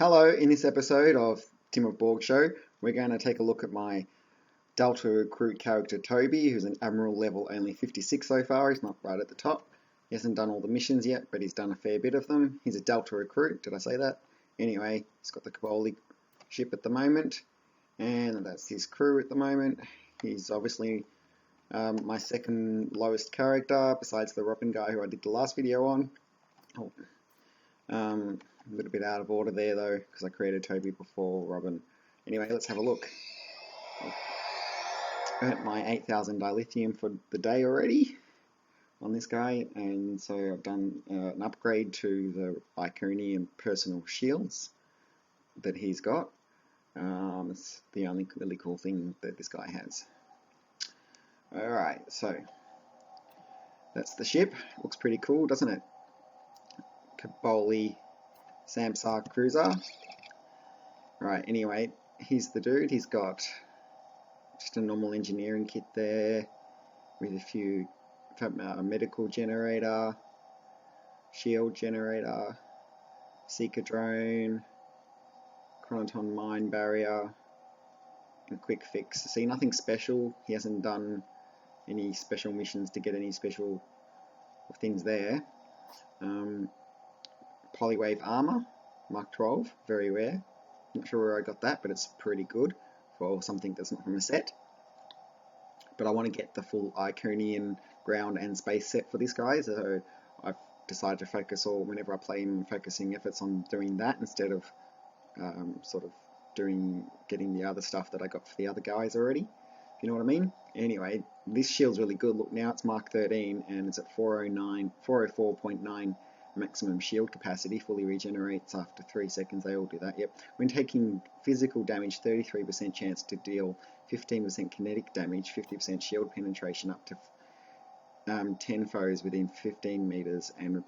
Hello, in this episode of Tim of Borg Show, we're going to take a look at my Delta recruit character Toby, who's an Admiral level only 56 so far. He's not right at the top. He hasn't done all the missions yet, but he's done a fair bit of them. He's a Delta recruit, did I say that? Anyway, he's got the Kobali ship at the moment, and that's his crew at the moment. He's obviously my second lowest character, besides the Robin guy who I did the last video on. A little bit out of order there though, because I created Toby before Robin. Anyway, let's have a look. I've earned my 8,000 dilithium for the day already on this guy, and so I've done an upgrade to the Iconian personal shields that he's got. It's the only really cool thing that this guy has. Alright, so that's the ship. Looks pretty cool, doesn't it? Kobali Samsar cruiser. Right, anyway, he's the dude. He's got just a normal engineering kit there with a few medical generator, shield generator, seeker drone, chronoton mine barrier, and quick fix. See, nothing special. He hasn't done any special missions to get any special things there. Polywave armor, Mark 12, very rare. Not sure where I got that, but it's pretty good for something that's not from a set. But I want to get the full Iconian ground and space set for this guy, so I've decided to focus, or whenever I play him, focusing efforts on doing that instead of getting the other stuff that I got for the other guys already. If you know what I mean? Anyway, this shield's really good. Look, now it's Mark 13 and it's at 404.9 maximum shield capacity, fully regenerates after 3 seconds. They all do that. Yep. When taking physical damage, 33% chance to deal 15% kinetic damage, 50% shield penetration up to 10 foes within 15 meters, and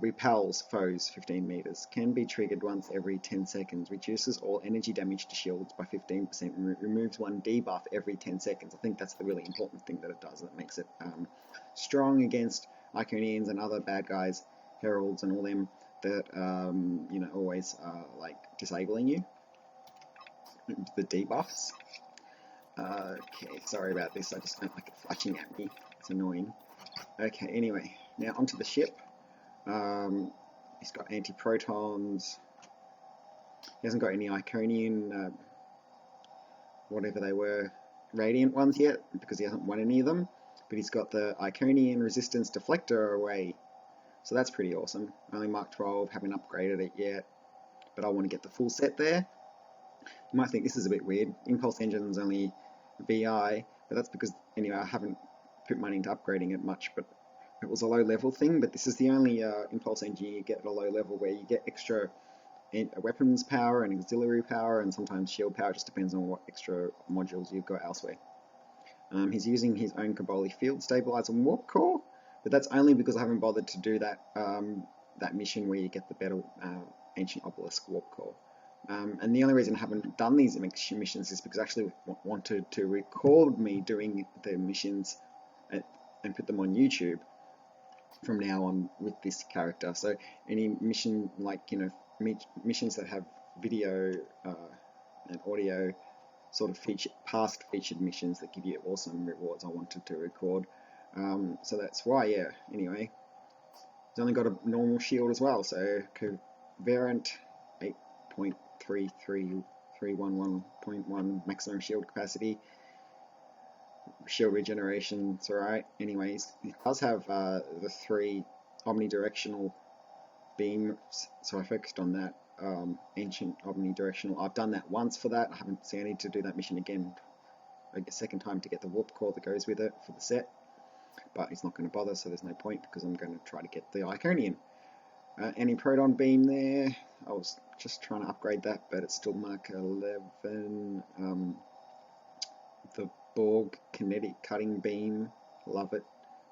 repels foes 15 meters. Can be triggered once every 10 seconds. Reduces all energy damage to shields by 15%. And removes one debuff every 10 seconds. I think that's the really important thing that it does. It makes it strong against Iconians and other bad guys, heralds and all them that always like disabling you. The debuffs. Okay, sorry about this. I just don't like it flashing at me. It's annoying. Okay, anyway, now onto the ship. He's got anti-protons. He hasn't got any Iconian, whatever they were, radiant ones yet, because he hasn't won any of them. But he's got the Iconian resistance deflector array, so that's pretty awesome. Only Mark 12, haven't upgraded it yet, but I want to get the full set there. You might think this is a bit weird. Impulse engine's only VI, but that's because, anyway, I haven't put money into upgrading it much, but it was a low level thing. But this is the only impulse engine you get at a low level where you get extra weapons power and auxiliary power and sometimes shield power. It just depends on what extra modules you've got elsewhere. He's using his own Kobali field stabilizer and warp core, but that's only because I haven't bothered to do that that mission where you get the better ancient obelisk warp core. And the only reason I haven't done these missions is because I actually wanted to record me doing the missions and put them on YouTube from now on with this character. So any mission, like, missions that have video and audio, sort of past featured missions that give you awesome rewards, I wanted to record. So that's why, yeah. Anyway, he's only got a normal shield as well, so Covalent 8.33311.1 maximum shield capacity. Shield regeneration, it's alright. Anyways, he does have the 3 omnidirectional beams, so I focused on that. Ancient omnidirectional. I've done that once for that. I haven't seen I need to do that mission again a second time to get the warp core that goes with it for the set, but he's not going to bother, so there's no point because I'm going to try to get the Iconian. Any proton beam there. I was just trying to upgrade that, but it's still Mark 11. The Borg kinetic cutting beam, love it,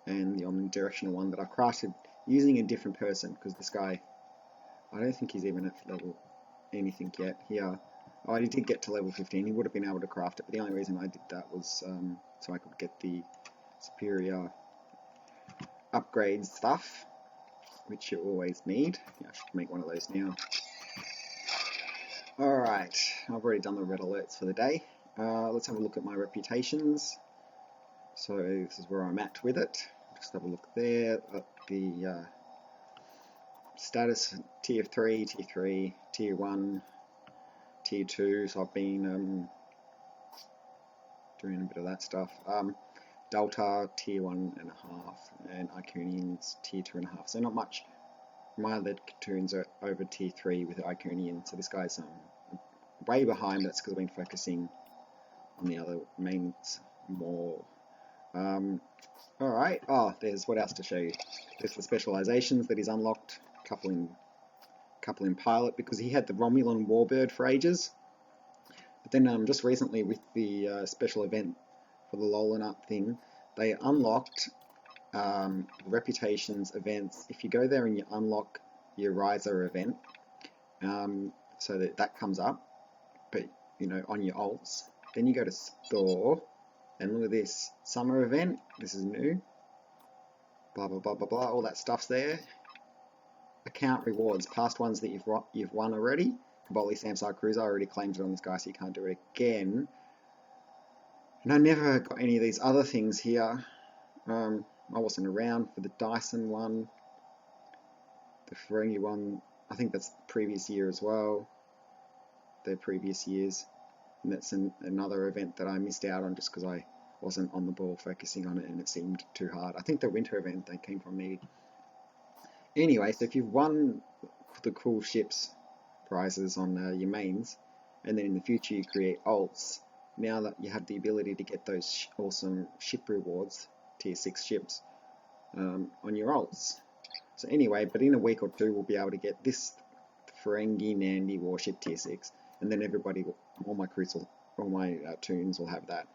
and the omnidirectional one that I crafted using a different person, because this guy, I don't think he's even at level anything yet. Here, oh, he did get to level 15. He would have been able to craft it, but the only reason I did that was so I could get the superior upgrade stuff, which you always need. Yeah, I should make one of those now. Alright, I've already done the red alerts for the day. Let's have a look at my reputations. So this is where I'm at with it. Just have a look there at the status, tier 3, tier 1, tier 2. So I've been doing a bit of that stuff. Delta, tier 1.5, and Iconians, tier 2.5. So not much. My lead cartoons are over tier 3 with Iconian, so this guy's way behind, but that's because I've been focusing on the other mains more. Alright, there's what else to show you. There's the specializations that he's unlocked, couple in pilot, because he had the Romulan Warbird for ages. But then just recently with the special event for the Lolan Up thing, they unlocked reputations events. If you go there and you unlock your riser event, so that comes up, but you know, on your alts, then you go to store and look at this summer event. This is new, blah blah blah blah blah, all that stuff's there. Account rewards, past ones that you've won already. Kobali Samsar cruiser, I already claimed it on this guy, so you can't do it again. And I never got any of these other things here. I wasn't around for the Dyson one, the Ferengi one. I think that's the previous year as well. Their previous years, and that's another event that I missed out on just because I wasn't on the ball focusing on it, and it seemed too hard. I think the winter event they came from maybe. Anyway, so if you've won the cool ships prizes on your mains, and then in the future you create alts, now that you have the ability to get those awesome ship rewards, tier 6 ships, on your alts. So anyway, but in a week or two we'll be able to get this Ferengi Nandi warship tier 6, and then everybody, all my crews, all my toons will have that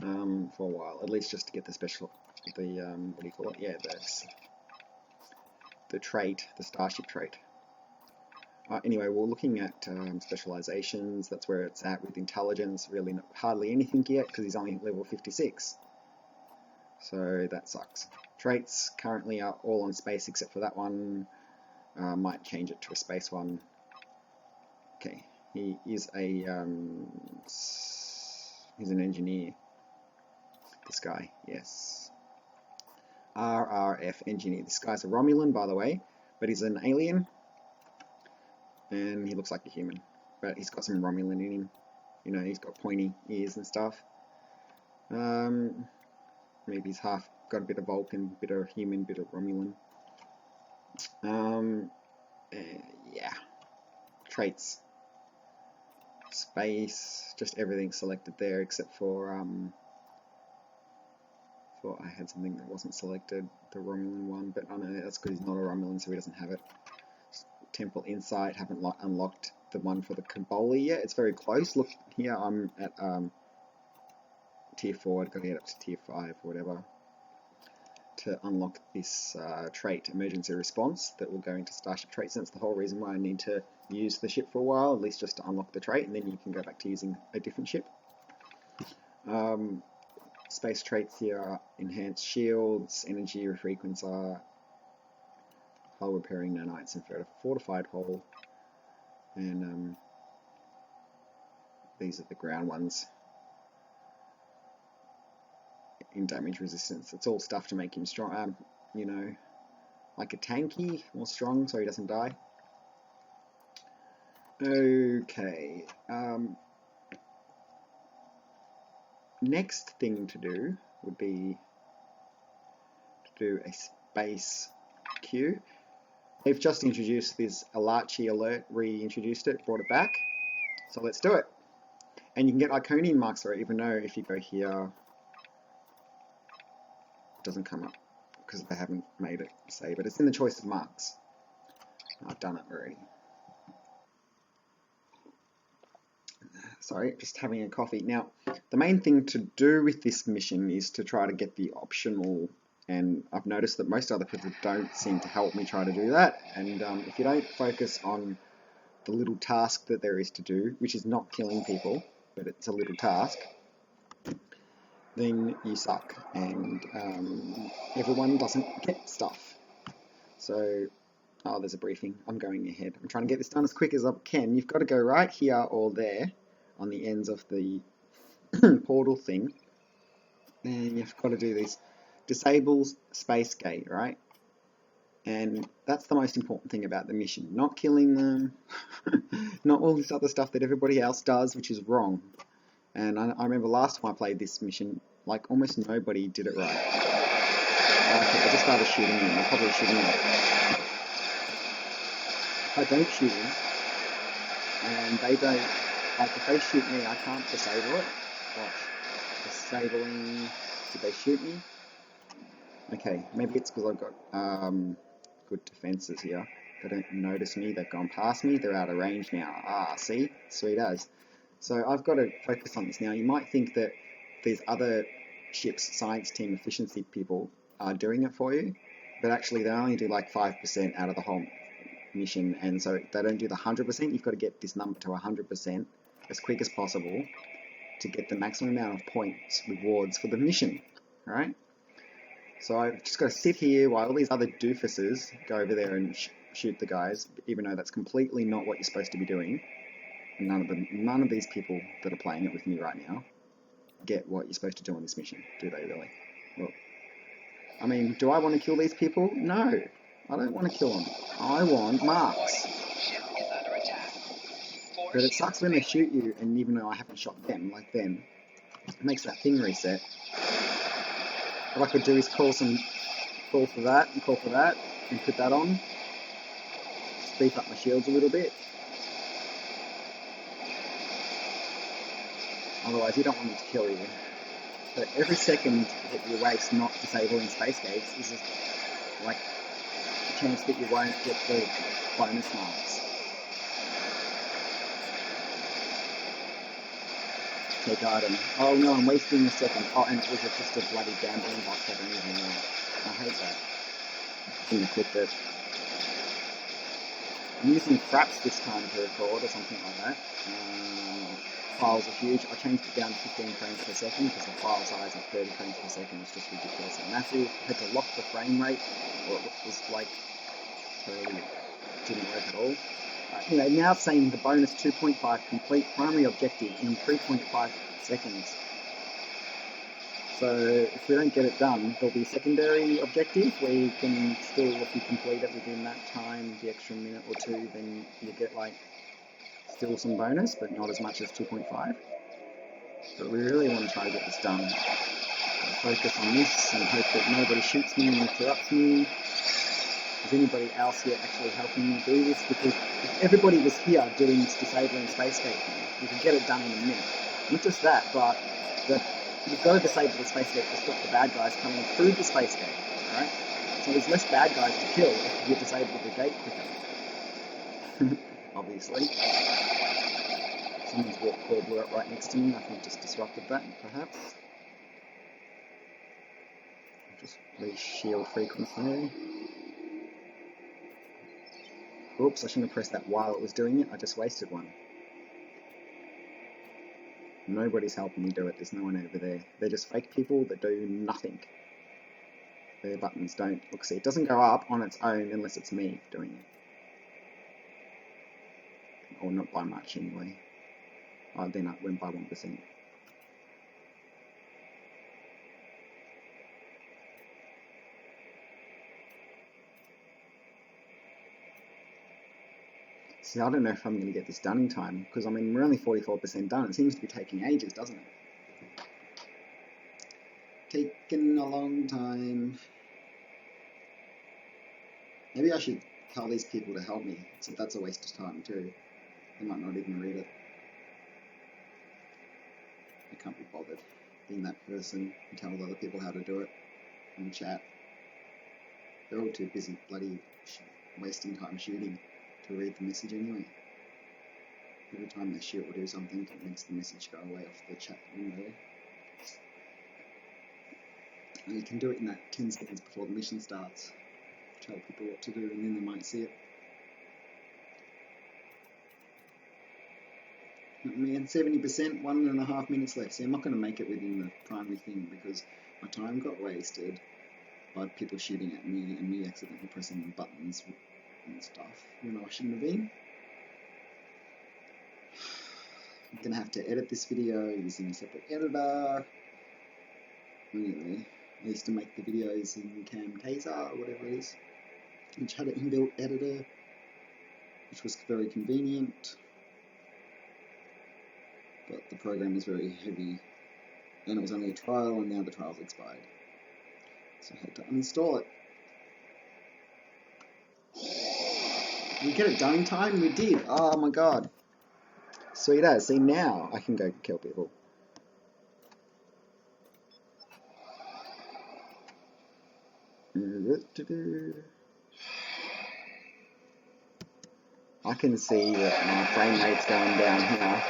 for a while, at least just to get the special, what do you call it? Yeah, the trait, the Starship trait. Anyway, we're looking at specializations. That's where it's at with intelligence. Really, hardly anything yet because he's only level 56. So that sucks. Traits currently are all on space except for that one. Might change it to a space one. Okay, he is a he's an engineer. This guy, yes. RRF engineer. This guy's a Romulan, by the way, but he's an alien. And he looks like a human, but he's got some Romulan in him. You know, he's got pointy ears and stuff. Maybe he's half got a bit of Vulcan, bit of human, bit of Romulan. Yeah. Traits. Space. Just everything selected there except for thought I had something that wasn't selected, the Romulan one, but I know that's because he's not a Romulan, so he doesn't have it. Temple Insight, haven't unlocked the one for the Kobali yet. It's very close. Look here, I'm at tier 4. I've got to get up to tier 5 or whatever to unlock this trait, emergency response, that will go into Starship traits. And that's the whole reason why I need to use the ship for a while, at least just to unlock the trait, and then you can go back to using a different ship. Space traits here are enhanced shields, energy frequencer, hull repairing nanites, and fortified hull. And these are the ground ones. In damage resistance, it's all stuff to make him strong. You know, like a tanky, more strong, so he doesn't die. Okay. Next thing to do would be to do a space queue. They've just introduced this Elachi alert, reintroduced it, brought it back. So let's do it. And you can get Iconian marks for it, even though if you go here, it doesn't come up because they haven't made it say, but it's in the choice of marks. I've done it already. Sorry, just having a coffee. Now, the main thing to do with this mission is to try to get the optional, and I've noticed that most other people don't seem to help me try to do that, and if you don't focus on the little task that there is to do, which is not killing people, but it's a little task, then you suck, and everyone doesn't get stuff. So Oh, there's a briefing. I'm going ahead. I'm trying to get this done as quick as I can. You've got to go right here or there on the ends of the portal thing. And you've got to do this. Disable space gate, right? And that's the most important thing about the mission. Not killing them. Not all this other stuff that everybody else does, which is wrong. And I remember last time I played this mission, like almost nobody did it right. Okay, I just started shooting them. They're probably shooting them. If I don't shoot them, and they don't, like if they shoot me, I can't disable it. Watch. Disabling. Did they shoot me? Okay, maybe it's because I've got good defenses here. They don't notice me, they've gone past me, they're out of range now. Ah, see? Sweet as. So I've got to focus on this now. You might think that these other ships, science team efficiency people, are doing it for you, but actually they only do like 5% out of the whole mission, and so they don't do the 100%. You've got to get this number to 100% as quick as possible to get the maximum amount of points, rewards for the mission, right? So I've just got to sit here while all these other doofuses go over there and shoot the guys, even though that's completely not what you're supposed to be doing. None of these people that are playing it with me right now get what you're supposed to do on this mission, do they really? Well, I mean, do I want to kill these people? No, I don't want to kill them. I want marks. But it sucks when they shoot you, and even though I haven't shot them, like them, it makes that thing reset. What I could do is call for that, and call for that, and put that on. Just beef up my shields a little bit. Otherwise, you don't want them to kill you. But every second that you waste not disabling space gates is just like a chance that you won't get the bonus marks. Take item. Oh no, I'm wasting a second. Oh, and it was just a bloody gambling box I don't even know. I hate that. I shouldn't have clicked it. I'm using fraps this time to record or something like that. Files are huge. I changed it down to 15 frames per second because the file size at 30 frames per second is just ridiculously massive. I had to lock the frame rate, or it was like totally didn't work at all. Anyway, now it's saying the bonus 2.5 complete primary objective in 3.5 seconds. So if we don't get it done, there'll be a secondary objective where you can still, if you complete it within that time, the extra minute or two, then you get like still some bonus, but not as much as 2.5. But we really want to try to get this done. I'll focus on this and hope that nobody shoots me and interrupts me. Is anybody else here actually helping me do this? Because if everybody was here doing this disabling space gate thing, you could get it done in a minute. Not just that, but you've got to disable the space gate to stop the bad guys coming through the space gate, alright? So there's less bad guys to kill if you disable the gate quicker. Obviously. Someone's warp core blew up right next to me. I think just disrupted that, perhaps. Just re-shield frequency. Oops, I shouldn't have pressed that while it was doing it. I just wasted one. Nobody's helping me do it. There's no one over there. They're just fake people that do nothing. Their buttons don't... Look, see, it doesn't go up on its own unless it's me doing it. Or not by much, anyway. Oh, then I went by 1%. See, I don't know if I'm going to get this done in time, because I mean, we're only 44% done. It seems to be taking ages, doesn't it? Taking a long time. Maybe I should tell these people to help me, so that's a waste of time too. They might not even read it. I can't be bothered being that person who tells other people how to do it in chat. They're all too busy bloody wasting time shooting to read the message anyway. Every time they shoot or do something, it makes the message go away off the chat window. And you can do it in that 10 seconds before the mission starts. Tell people what to do and then they might see it. Man, 70%, 1.5 minutes left. See, I'm not going to make it within the primary thing because my time got wasted by people shooting at me and me accidentally pressing the buttons and stuff when I shouldn't have been. I'm gonna have to edit this video using a separate editor. Anyway, I used to make the videos in Camtasia or whatever it is, which had an inbuilt editor, which was very convenient, but the program was very heavy, and it was only a trial, and now the trial's expired, so I had to uninstall it. We get it done in time? We did! Oh my god! Sweet as. See, now I can go kill people. I can see that my frame rate's going down here.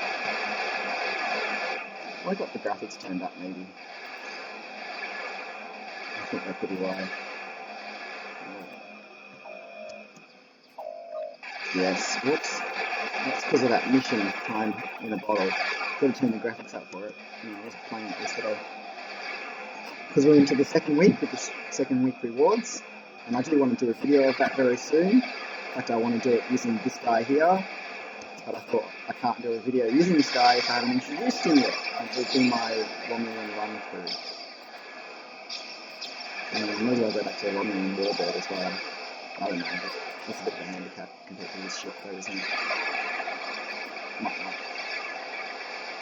I got the graphics turned up, maybe. I think that could be why. Yes, whoops. That's because of that mission time in a bottle. Got to turn the graphics up for it. I wasn't playing it yesterday. Because we're into the second week with the second week rewards. And I do want to do a video of that very soon. In fact, I want to do it using this guy here. But I thought I can't do a video using this guy if I haven't introduced him yet. It will be my Romulan run through. And maybe I'll go back to a Romulan warbird as well. I don't know, but that's a bit of a handicap compared to this ship though, isn't it? Might not.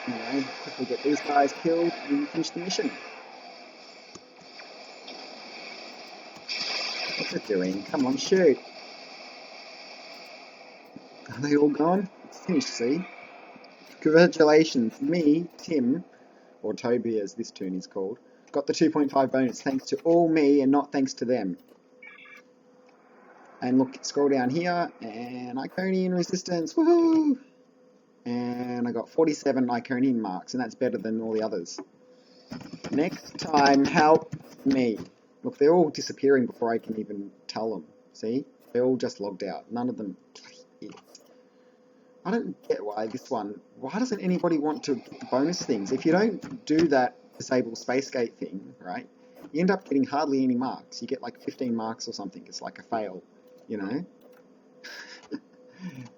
Anyway, quickly get these guys killed and finish the mission. What's it doing? Come on, shoot! Are they all gone? It's finished, see? Congratulations, me, Tim, or Toby as this tune is called, got the 2.5 bonus thanks to all me and not thanks to them. And look, scroll down here, and Iconian resistance, woohoo! And I got 47 Iconian marks, and that's better than all the others. Next time, help me. Look, they're all disappearing before I can even tell them. See? They're all just logged out. None of them... I don't get why this one... Why doesn't anybody want to get the bonus things? If you don't do that disable space gate thing, right, you end up getting hardly any marks. You get like 15 marks or something. It's like a fail, you know?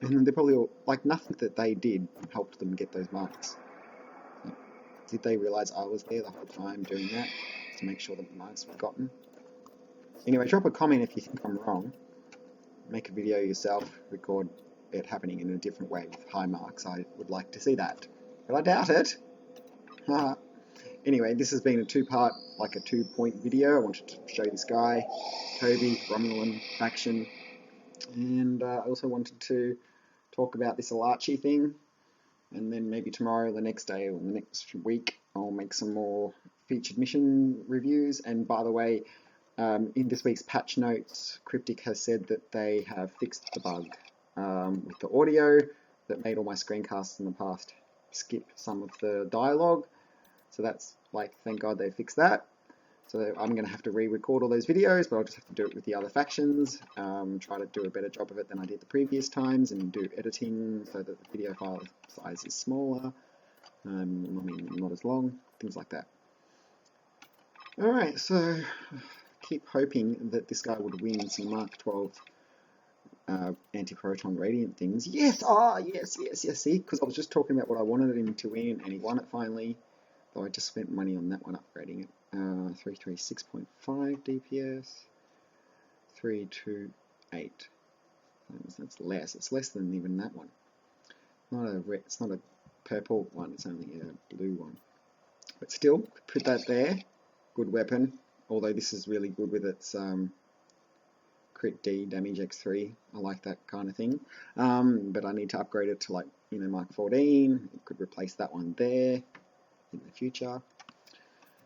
And they're probably all... Like, nothing that they did helped them get those marks. Did they realise I was there the whole time doing that? To make sure that the marks were gotten? Anyway, drop a comment if you think I'm wrong. Make a video yourself, record it happening in a different way with high marks. I would like to see that. But I doubt it. Anyway, this has been a two-part, like a two-point video. I wanted to show this guy, Toby Romulan faction. And I also wanted to talk about this Elachi thing. And then maybe tomorrow, the next day, or the next week, I'll make some more featured mission reviews. And by the way, in this week's patch notes, Cryptic has said that they have fixed the bug with the audio that made all my screencasts in the past skip some of the dialogue. So that's like, thank God they fixed that. So I'm going to have to re-record all those videos, but I'll just have to do it with the other factions, try to do a better job of it than I did the previous times, and do editing so that the video file size is smaller, I mean not as long, things like that. Alright, so keep hoping that this guy would win some Mark 12 anti-proton radiant things. Yes! Ah, yes, see? Because I was just talking about what I wanted him to win, and he won it finally. Though I just spent money on that one, upgrading it. 336.5 DPS. 328. That's less. It's less than even that one. It's not a purple one, it's only a blue one. But still, put that there. Good weapon. Although this is really good with its crit D, damage X3. I like that kind of thing. But I need to upgrade it to, like, you know, Mark 14. It could replace that one there in the future.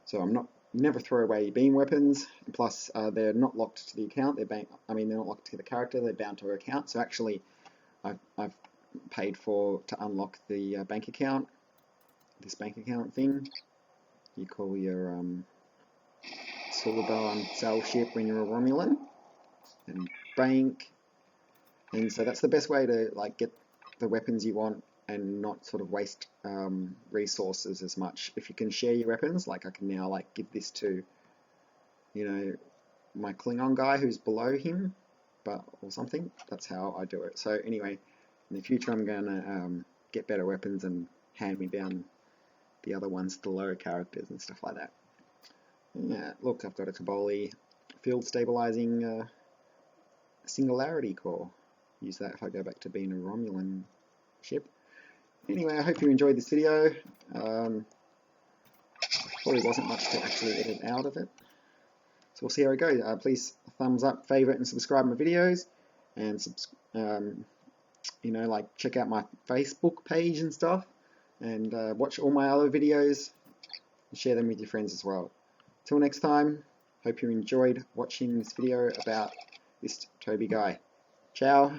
So I'm never throw away beam weapons. And plus, they're not locked to the account. They're not locked to the character. They're bound to her account. So actually, I've paid to unlock the bank account. This bank account thing. You call your silver and sell ship when you're a Romulan, and bank. And so that's the best way to like get the weapons you want and not sort of waste resources as much. If you can share your weapons, like I can now like give this to, you know, my Klingon guy who's below him, or something. That's how I do it. So anyway, in the future I'm going to get better weapons and hand me down the other ones to lower characters and stuff like that. Yeah, look, I've got a Kobali field stabilizing singularity core. Use that if I go back to being a Romulan ship. Anyway, I hope you enjoyed this video. Probably wasn't much to actually edit out of it. So we'll see how it goes. Please thumbs up, favorite, and subscribe my videos, and like check out my Facebook page and stuff, and watch all my other videos and share them with your friends as well. Till next time, hope you enjoyed watching this video about this Toby guy. Ciao.